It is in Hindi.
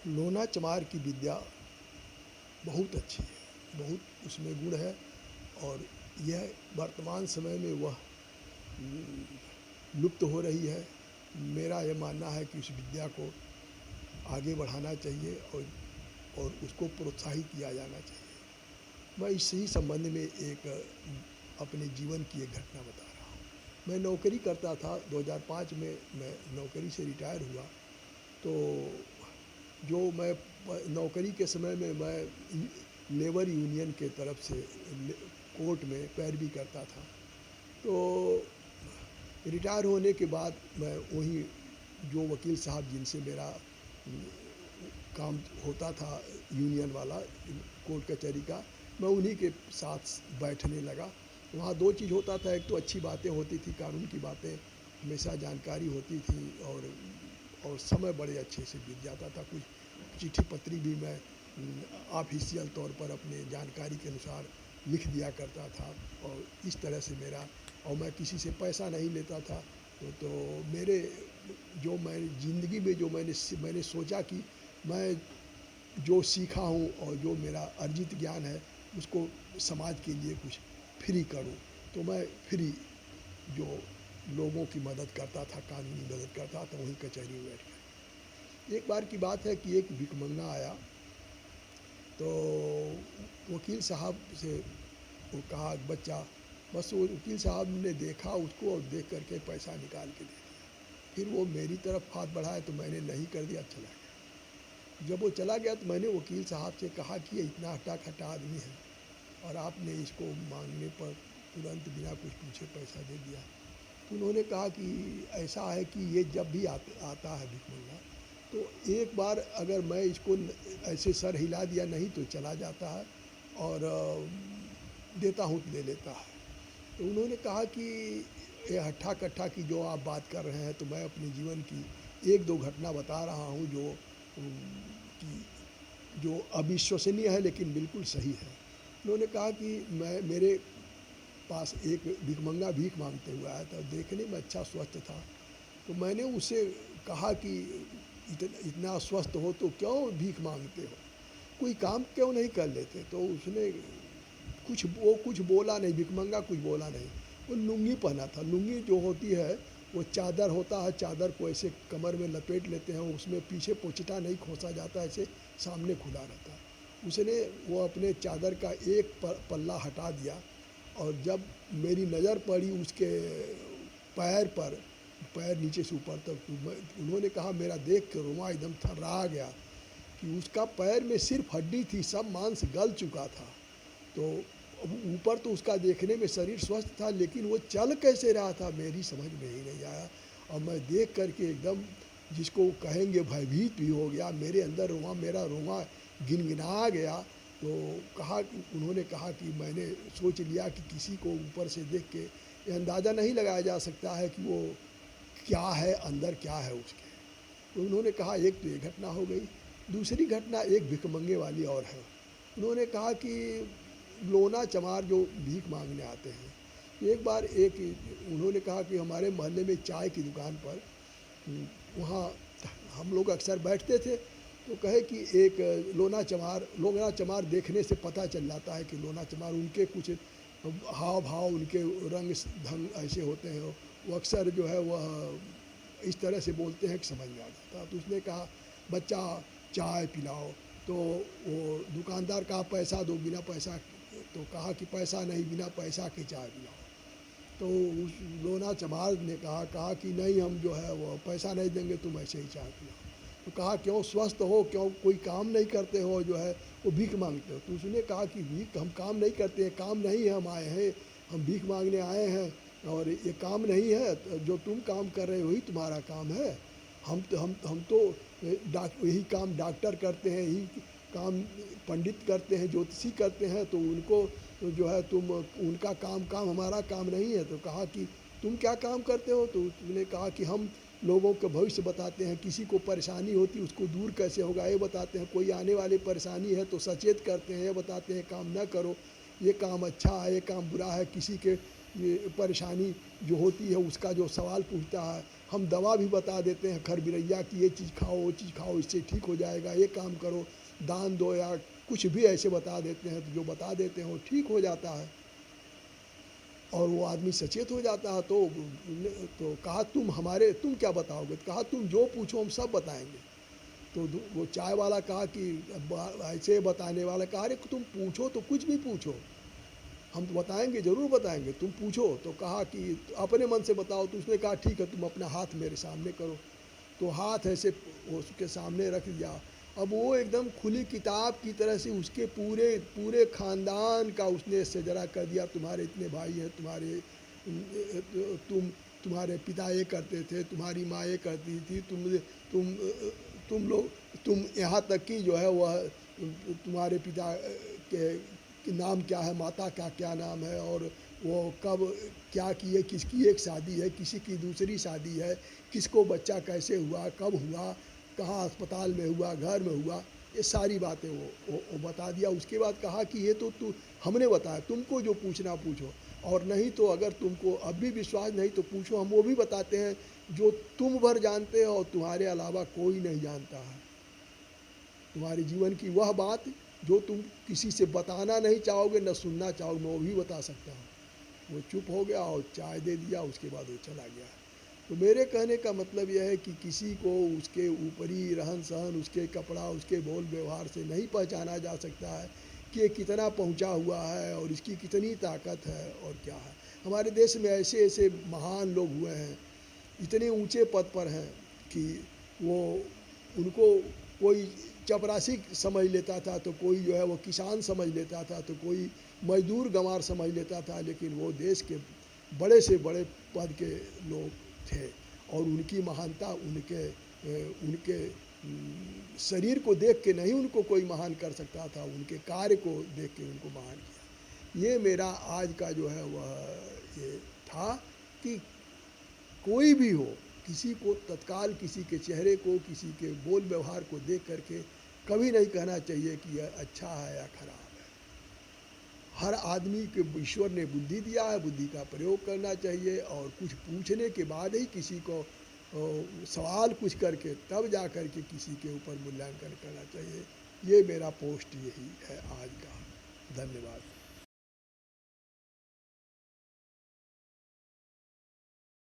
लोना चमार की विद्या बहुत अच्छी है, बहुत उसमें गुण है। और यह वर्तमान समय में वह लुप्त हो रही है। मेरा यह मानना है कि उस विद्या को आगे बढ़ाना चाहिए और उसको प्रोत्साहित किया जाना चाहिए। मैं इसी संबंध में एक अपने जीवन की एक घटना बता रहा हूँ। मैं नौकरी करता था, 2005 में मैं नौकरी से रिटायर हुआ। तो जो मैं नौकरी के समय में मैं लेबर यूनियन के तरफ से कोर्ट में पैरवी करता था। तो रिटायर होने के बाद मैं वही जो वकील साहब जिनसे मेरा काम होता था यूनियन वाला कोर्ट कचहरी का, मैं उन्हीं के साथ बैठने लगा। वहाँ दो चीज़ होता था, एक तो अच्छी बातें होती थी, कानून की बातें हमेशा जानकारी होती थी और समय बड़े अच्छे से बीत जाता था। कुछ चिट्ठी पत्री भी मैं ऑफिशियल तौर पर अपने जानकारी के अनुसार लिख दिया करता था। और इस तरह से मेरा, और मैं किसी से पैसा नहीं लेता था। तो मेरे जो मैं ज़िंदगी में जो मैंने सोचा कि मैं जो सीखा हूँ और जो मेरा अर्जित ज्ञान है उसको समाज के लिए कुछ फ्री करूँ। तो मैं फ्री जो लोगों की मदद करता था, कानूनी मदद करता था, वहीं कचहरी में बैठ कर। एक बार की बात है कि एक भिखमंगा आया। तो वकील साहब से वो कहा बच्चा, बस वो वकील साहब ने देखा उसको और देख करके पैसा निकाल के दे दिया। फिर वो मेरी तरफ हाथ बढ़ाया तो मैंने नहीं कर दिया, चला गया। जब वो चला गया तो मैंने वकील साहब से कहा कि ये इतना हट्टा खट्टा आदमी है और आपने इसको मांगने पर तुरंत बिना कुछ पूछे पैसा दे दिया। तो उन्होंने कहा कि ऐसा है कि ये जब भी आता है भिखमंगा, तो एक बार अगर मैं इसको ऐसे सर हिला दिया नहीं तो चला जाता है, और देता हूँ तो ले लेता है। तो उन्होंने कहा कि ये हट्ठा कट्ठा की जो आप बात कर रहे हैं, तो मैं अपने जीवन की एक दो घटना बता रहा हूँ कि जो अविश्वसनीय है लेकिन बिल्कुल सही है। उन्होंने कहा कि मेरे पास एक भिखमंगा भीख मांगते हुए आया था, देखने में अच्छा स्वस्थ था। तो मैंने उससे कहा कि इतना स्वस्थ हो तो क्यों भीख मांगते हो, कोई काम क्यों नहीं कर लेते। तो उसने कुछ बोला नहीं, भिखमंगा कुछ बोला नहीं। वो लुंगी पहना था, लुंगी जो होती है वो चादर होता है, चादर को ऐसे कमर में लपेट लेते हैं, उसमें पीछे पोचटा नहीं खोसा जाता, ऐसे सामने खुला रहता है। उसने वो अपने चादर का एक पल्ला हटा दिया, और जब मेरी नज़र पड़ी उसके पैर पर, पैर नीचे से ऊपर तक, तो उन्होंने कहा, मेरा देख के रोमा एकदम थर्रा गया कि उसका पैर में सिर्फ हड्डी थी, सब मांस गल चुका था। तो ऊपर तो उसका देखने में शरीर स्वस्थ था, लेकिन वो चल कैसे रहा था मेरी समझ में ही नहीं आया। और मैं देख करके एकदम, जिसको कहेंगे भयभीत भी हो गया, मेरे अंदर मेरा रोमा गिनगिना गया। तो उन्होंने कहा कि मैंने सोच लिया कि किसी को ऊपर से देख के ये अंदाज़ा नहीं लगाया जा सकता है कि वो क्या है, अंदर क्या है उसके। तो उन्होंने कहा एक तो ये घटना हो गई। दूसरी घटना एक भिखमंगे वाली और है। उन्होंने कहा कि लोना चमार जो भीख मांगने आते हैं, तो एक बार उन्होंने कहा कि हमारे मोहल्ले में चाय की दुकान पर वहाँ हम लोग अक्सर बैठते थे। तो कहे कि एक लोना चमार देखने से पता चल जाता है कि लोना चमार, उनके कुछ हाव भाव, उनके रंग ढंग ऐसे होते हैं, वो अक्सर जो है वह इस तरह से बोलते हैं कि समझ में आ जाता। तो उसने कहा बच्चा चाय पिलाओ। तो वो दुकानदार कहा पैसा दो, बिना पैसा। तो कहा कि पैसा नहीं, बिना पैसा के चाय पिलाओ। तो उस लोना चमार ने कहा कि नहीं, हम जो है वो पैसा नहीं देंगे, तुम ऐसे ही चाय पिलाओ। तो कहा क्यों, स्वस्थ हो, क्यों कोई काम नहीं करते हो, जो है वो भीख मांगते हो। तो उसने कहा कि भीख हम काम नहीं करते हैं, काम नहीं है, हम आए हैं, हम भीख मांगने आए हैं, और ये काम नहीं है, जो तुम काम कर रहे हो वही तुम्हारा काम है। हम तो यही काम डॉक्टर करते हैं, यही काम पंडित करते हैं, ज्योतिषी करते हैं, तो उनको तो जो है तुम उनका काम हमारा काम नहीं है। तो कहा कि तुम क्या काम करते हो। तो उसने कहा कि हम लोगों को भविष्य बताते हैं, किसी को परेशानी होती है उसको दूर कैसे होगा ये बताते हैं, कोई आने वाली परेशानी है तो सचेत करते हैं, ये बताते हैं काम न करो, ये काम अच्छा है, ये काम बुरा है, किसी के ये परेशानी जो होती है उसका जो सवाल पूछता है हम दवा भी बता देते हैं खरबिरैया कि ये चीज़ खाओ, वो चीज़ खाओ, इससे ठीक हो जाएगा, ये काम करो, दान दो, या कुछ भी ऐसे बता देते हैं, तो जो बता देते हैं वो ठीक हो जाता है और वो आदमी सचेत हो जाता है। तो कहा तुम क्या बताओगे? तो कहा तुम जो पूछो हम सब बताएंगे। तो वो चाय वाला कहा कि ऐसे बताने वाला कहा, अरे तुम पूछो तो कुछ भी पूछो, हम तो बताएंगे, ज़रूर बताएंगे, तुम पूछो। तो कहा कि अपने मन से बताओ। तो उसने कहा ठीक है, तुम अपना हाथ मेरे सामने करो। तो हाथ ऐसे उसके सामने रख दिया। अब वो एकदम खुली किताब की तरह से उसके पूरे पूरे ख़ानदान का उसने सजरा कर दिया। तुम्हारे इतने भाई हैं, तुम्हारे पिता ये करते थे, तुम्हारी माँ ये करती थी, तुम तुम लोग, तुम यहाँ तक कि जो है वह तुम्हारे पिता के नाम क्या है, माता का क्या नाम है, और वो कब क्या किए, किसकी एक शादी है, किसी की दूसरी शादी है, किसको बच्चा कैसे हुआ, कब हुआ, कहाँ अस्पताल में हुआ, घर में हुआ, ये सारी बातें वो बता दिया। उसके बाद कहा कि ये तो हमने बताया, तुमको जो पूछना पूछो, और नहीं तो अगर तुमको अब भी विश्वास नहीं तो पूछो, हम वो भी बताते हैं जो तुम भर जानते हो और तुम्हारे अलावा कोई नहीं जानता है। तुम्हारे जीवन की वह बात जो तुम किसी से बताना नहीं चाहोगे, न सुनना चाहोगे, मैं वो भी बता सकता हूँ। वो चुप हो गया और चाय दे दिया, उसके बाद वो चला गया। तो मेरे कहने का मतलब यह है कि किसी को उसके ऊपरी रहन सहन, उसके कपड़ा, उसके बोल व्यवहार से नहीं पहचाना जा सकता है कि ये कितना पहुंचा हुआ है और इसकी कितनी ताकत है और क्या है। हमारे देश में ऐसे ऐसे महान लोग हुए हैं, इतने ऊंचे पद पर हैं कि वो उनको कोई चपरासी समझ लेता था, तो कोई जो है वो किसान समझ लेता था, तो कोई मजदूर गंवार समझ लेता था, लेकिन वो देश के बड़े से बड़े पद के लोग थे। और उनकी महानता उनके शरीर को देख के नहीं उनको कोई महान कर सकता था, उनके कार्य को देख के उनको महान किया। ये मेरा आज का जो है वह ये था कि कोई भी हो, किसी को तत्काल किसी के चेहरे को, किसी के बोल व्यवहार को देख करके कभी नहीं कहना चाहिए कि यह अच्छा है या खराब है। हर आदमी के ईश्वर ने बुद्धि दिया है, बुद्धि का प्रयोग करना चाहिए, और कुछ पूछने के बाद ही किसी को सवाल कुछ करके तब जा कर के किसी के ऊपर मूल्यांकन करना चाहिए। ये मेरा पोस्ट यही है आज का। धन्यवाद।